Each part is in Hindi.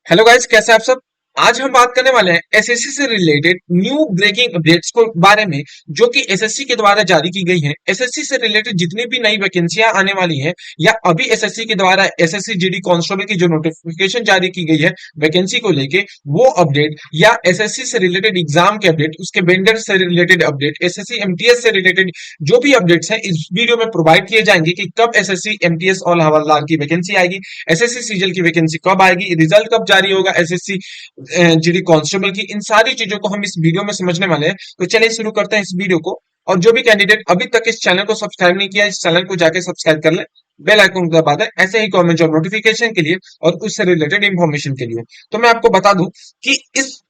हेलो गाइस, कैसे हैं आप सब। आज हम बात करने वाले हैं एसएससी से रिलेटेड न्यू ब्रेकिंग अपडेट्स को बारे में, जो कि एसएससी के द्वारा जारी की गई हैं। एसएससी से रिलेटेड जितनी भी नई वैकेंसियां आने वाली हैं या अभी एसएससी के द्वारा एसएससी जीडी कांस्टेबल की जो नोटिफिकेशन जारी की गई है वैकेंसी को लेके, वो अपडेट या एसएससी से रिलेटेड एग्जाम के अपडेट, उसके वेंडर से रिलेटेड अपडेट, एसएससी एमटीएस से रिलेटेड जो भी अपडेट्स हैं इस वीडियो में प्रोवाइड किए जाएंगे कि कब एसएससी एमटीएस और हवलदार की वैकेंसी आएगी, एसएससी सीजीएल की वैकेंसी कब आएगी, रिजल्ट कब जारी होगा एसएससी जीडी कांस्टेबल की। इन सारी चीजों को हम इस वीडियो में समझने वाले हैं। तो चलिए शुरू करते हैं इस वीडियो को। और जो भी कैंडिडेट अभी तक इस चैनल को सब्सक्राइब नहीं किया, इस चैनल को जाके सब्सक्राइब कर ले, बेल आइकन को दबा दें ऐसे ही गवर्नमेंट जॉब नोटिफिकेशन के लिए और उससे रिलेटेड इंफॉर्मेशन के लिए। तो मैं आपको बता दूं कि इस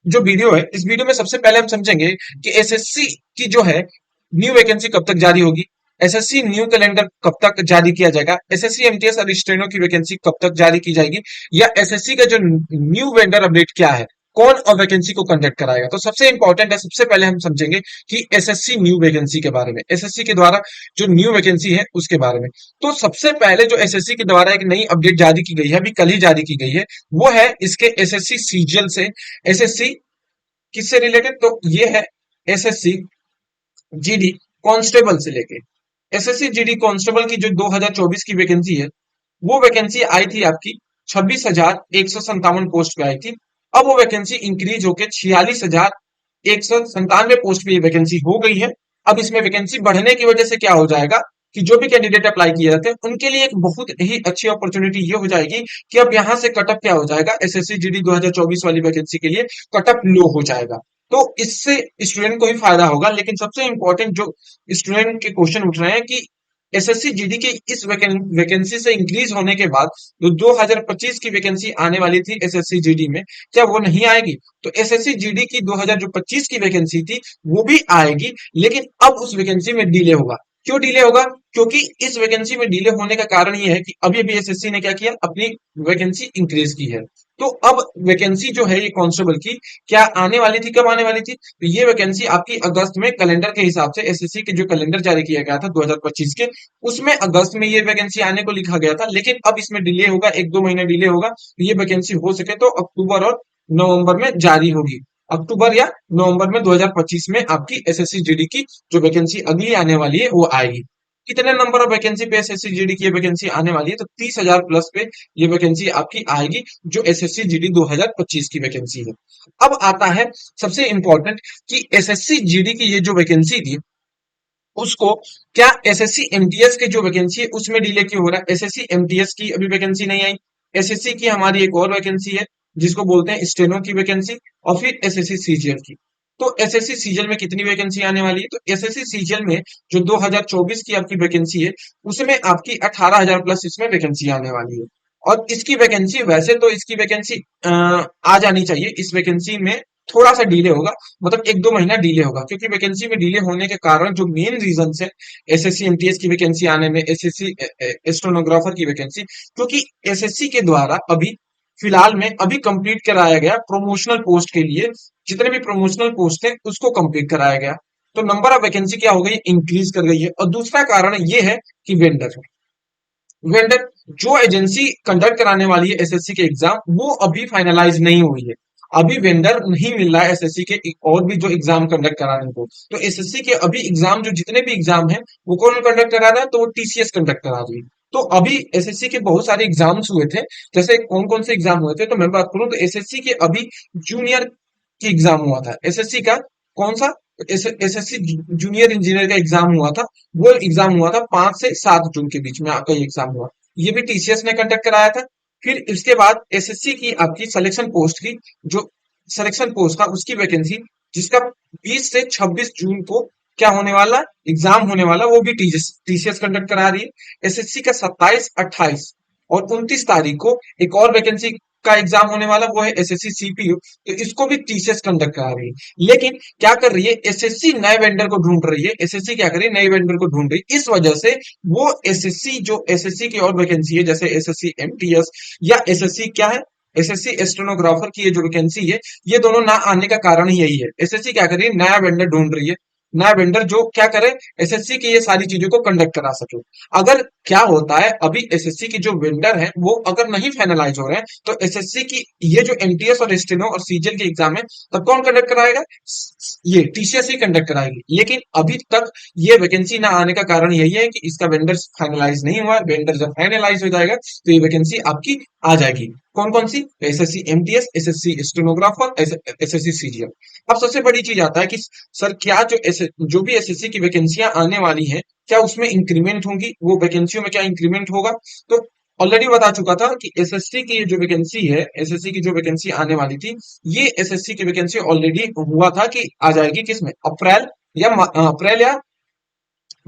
जो वीडियो है, इस वीडियो में सबसे पहले हम समझेंगे कि एसएससी की जो है न्यू वैकेंसी कब तक जारी होगी, एसएससी न्यू कैलेंडर कब तक जारी किया जाएगा, एसएससी एमटीएस और स्टेनो की वैकेंसी कब तक जारी की जाएगी, या एसएससी का जो न्यू वेंडर अपडेट क्या है, कौन और वैकेंसी को कंडक्ट कराएगा। तो सबसे इंपॉर्टेंट है, सबसे पहले हम समझेंगे कि एसएससी न्यू वैकेंसी के बारे में, एसएससी के द्वारा जो न्यू वैकेंसी है उसके बारे में। तो सबसे पहले जो एसएससी के द्वारा एक नई अपडेट जारी की गई है, अभी कल ही जारी की गई है, वो है इसके एसएससी सीजीएल से। एसएससी किससे रिलेटेड, तो ये है एसएससी जीडी कांस्टेबल से लेके एसएससी जीडी कांस्टेबल की जो 2024 की वैकेंसी है, वो वैकेंसी आई थी आपकी 26,157 पोस्ट पे आई थी। अब वो वैकेंसी इंक्रीज होकर 46,197 पोस्ट पे ये वैकेंसी हो गई है। अब इसमें वैकेंसी बढ़ने की वजह से क्या हो जाएगा कि जो भी कैंडिडेट अप्लाई किए जाते हैं उनके लिए एक बहुत ही अच्छी अपॉर्चुनिटी ये हो जाएगी कि अब यहाँ से कटअप क्या हो जाएगा, एसएससी जीडी 2024 वाली वैकेंसी के लिए कटअप लो हो जाएगा। तो इससे स्टूडेंट को ही फायदा होगा। लेकिन सबसे इंपॉर्टेंट जो स्टूडेंट के क्वेश्चन उठ रहे हैं कि एसएससी जीडी के इस वैकेंसी से इंक्रीज होने के बाद जो 2025 की वैकेंसी आने वाली थी एसएससी जीडी में, क्या वो नहीं आएगी। तो एसएससी जीडी की 2025 की वैकेंसी थी वो भी आएगी, लेकिन अब उस वैकेंसी में डिले होगा। क्यों डिले होगा, क्योंकि इस वैकेंसी में डिले होने का कारण ये है कि अभी अभी एसएससी ने क्या किया, अपनी वैकेंसी इंक्रीज की है। तो अब वैकेंसी जो है ये कांस्टेबल की क्या आने वाली थी, कब आने वाली थी, तो ये वैकेंसी आपकी अगस्त में कैलेंडर के हिसाब से, एसएससी के जो कैलेंडर जारी किया गया था 2025 के, उसमें अगस्त में ये वैकेंसी आने को लिखा गया था। लेकिन अब इसमें डिले होगा, एक दो महीने डिले होगा, तो ये वैकेंसी हो सके तो अक्टूबर और नवंबर में जारी होगी। अक्टूबर या नवंबर में 2025 में आपकी एसएससी जीडी की जो वैकेंसी अगली आने वाली है वो आएगी। कितने नंबर ऑफ वैकेंसी पे एसएससी जीडी की वैकेंसी आने वाली है, तो 30,000 प्लस पे ये वैकेंसी आपकी आएगी, जो एसएससी जीडी 2025 की वैकेंसी है। अब आता है सबसे इंपॉर्टेंट कि एसएससी जीडी की ये जो वैकेंसी थी उसको क्या एसएससी एमटीएस की जो वैकेंसी है उसमें डिले क्यों हो रहा है। एसएससी एमटीएस की अभी वैकेंसी नहीं आई। एसएससी की हमारी एक और वैकेंसी है जिसको बोलते हैं स्टेनो की वैकेंसी, और फिर एसएससी सीजीएल की। तो एसएससी सीजीएल में कितनी वैकेंसी आने वाली है, तो एसएससी सीजीएल में जो 2024 की आपकी वैकेंसी है उसमें आपकी 18,000 प्लस इसमें वैकेंसी आने वाली है। और इसकी वैकेंसी, वैसे तो इसकी वैकेंसी आ जानी चाहिए, इस वैकेंसी में थोड़ा सा डिले होगा, मतलब एक दो महीना डिले होगा, क्योंकि वैकेंसी में डिले होने के कारण जो मेन रीजन है एसएससी एमटीएस की वैकेंसी आने में, एसएससी स्टेनोग्राफर की वैकेंसी, क्योंकि एसएससी के द्वारा अभी फिलहाल में अभी कंप्लीट कराया गया प्रमोशनल पोस्ट के लिए, जितने भी प्रमोशनल पोस्ट थे उसको कंप्लीट कराया गया। तो नंबर ऑफ वैकेंसी क्या हो गई, इंक्रीज कर गई है। और दूसरा कारण ये है कि वेंडर, वेंडर जो एजेंसी कंडक्ट कराने वाली है एसएससी के एग्जाम, वो अभी फाइनलाइज नहीं हुई है। अभी वेंडर नहीं मिल रहा है एसएससी के और भी जो एग्जाम कंडक्ट कराने को। तो एसएससी के अभी एग्जाम, जो जितने भी एग्जाम है वो कौन कंडक्ट करा रहा है, तो वो टीसीएस कंडक्ट करा रही है। तो अभी एसएससी के बहुत सारे एग्जाम्स हुए थे, जैसे कौन कौन से एग्जाम हुए थे, तो मैं बात करूं तो एसएससी के अभी जूनियर की एग्जाम हुआ था, एसएससी का कौन सा, एसएससी जूनियर इंजीनियर का एग्जाम हुआ था। वो एग्जाम हुआ था 5 से 7 जून के बीच में आपका ये एग्जाम हुआ। ये भी टीसीएस ने कंडक्ट कराया था। फिर इसके बाद एसएससी की आपकी सिलेक्शन पोस्ट की, जो सिलेक्शन पोस्ट था उसकी वैकेंसी, जिसका 20 से 26 जून को क्या होने वाला, एग्जाम होने वाला, वो भी टीसीएस कंडक्ट करा रही है। एसएससी का 27, 28 और 29 तारीख को एक और वैकेंसी का एग्जाम होने वाला, वो है एसएससी सीपीयू, तो इसको भी टीसीएस कंडक्ट करा रही है। लेकिन क्या कर रही है एसएससी, नए वेंडर को ढूंढ रही है, एसएससी क्या कर रही है, नए वेंडर को ढूंढ रही है। इस वजह से वो एसएससी, जो एसएससी की और वैकेंसी है जैसे एसएससी एमटीएस या एसएससी क्या है, एसएससी स्टेनोग्राफर की ये जो वैकेंसी है, ये दोनों ना आने का कारण ही यही है। एसएससी क्या कर रही है, नया वेंडर ढूंढ रही है। नया वेंडर जो क्या करे, एसएससी की ये सारी चीजों को कंडक्ट करा सके। अगर क्या होता है, अभी एसएससी की जो वेंडर है वो अगर नहीं फाइनलाइज हो रहे हैं, तो एसएससी की ये जो एमटीएस और स्टेनो और सीजीएल के एग्जाम है, तब कौन कंडक्ट कराएगा? ये टीसीएस ही कंडक्ट कराएगी। लेकिन अभी तक ये वैकेंसी ना आने का कारण यही है कि इसका वेंडर फाइनलाइज नहीं हुआ है। वेंडर जब फाइनलाइज हो जाएगा तो ये वैकेंसी आपकी आ जाएगी। कौन कौन सी? SSC MTS, SSC stenographer, SSC CGL. अब सबसे बड़ी चीज आता है कि सर क्या जो भी एसएससी की वैकेंसियां आने वाली हैं, क्या उसमें इंक्रीमेंट होंगी? वो वैकेंसियों में क्या इंक्रीमेंट होगा? तो ऑलरेडी बता चुका था कि एसएससी की जो वैकेंसी है, एसएससी की जो वैकेंसी आने वाली थी, ये एसएससी की वैकेंसी ऑलरेडी हुआ था कि आ जाएगी किसमें? अप्रैल या अप्रैल या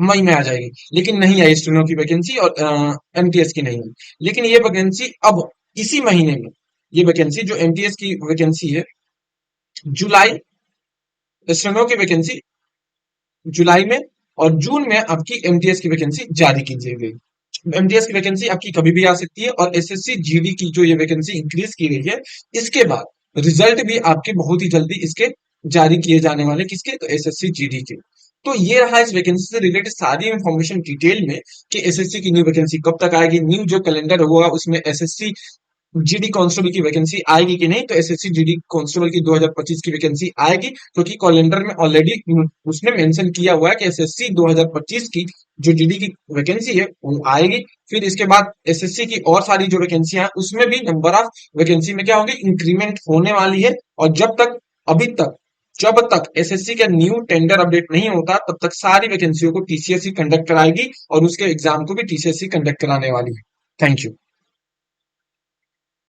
मई में आ जाएगी। लेकिन नहीं आई स्टेनो की वैकेंसी और एमटीएस की नहीं आई। लेकिन ये वैकेंसी अब इसी महीने में, ये वैकेंसी जो एमटीएस की वैकेंसी है, जुलाई, स्टेनो की वैकेंसी जुलाई में और जून में आपकी एमटीएस की वैकेंसी जारी की गई। एमटीएस की वैकेंसी आपकी कभी भी आ सकती है और एसएससी जीडी की जो ये वैकेंसी इंक्रीज की गई है, इसके बाद रिजल्ट भी आपके बहुत ही जल्दी इसके जारी किए जाने वाले, किसके? तो एसएससी जीडी के। तो ये रहा इस वैकेंसी से रिलेटेड सारी इंफॉर्मेशन डिटेल में कि एसएससी की न्यू वैकेंसी कब तक आएगी, न्यू जो कैलेंडर होगा उसमें एसएससी जीडी कांस्टेबल की वैकेंसी आएगी कि नहीं। तो एसएससी जीडी कांस्टेबल की 2025 की वैकेंसी आएगी, क्योंकि कैलेंडर में ऑलरेडी उसने मेंशन किया हुआ है कि एसएससी 2025 की जो जीडी की वैकेंसी है वो आएगी। फिर इसके बाद एसएससी की और सारी जो वैकेंसियां हैं उसमें भी नंबर ऑफ वैकेंसी में क्या होगी? इंक्रीमेंट होने वाली है। और अभी तक जब तक एसएससी का न्यू टेंडर अपडेट नहीं होता, तब तक सारी वैकेंसियों को टीसीएस ही कंडक्ट कराएगी और उसके एग्जाम को भी टीसीएस ही कंडक्ट कराने वाली है। Thank you.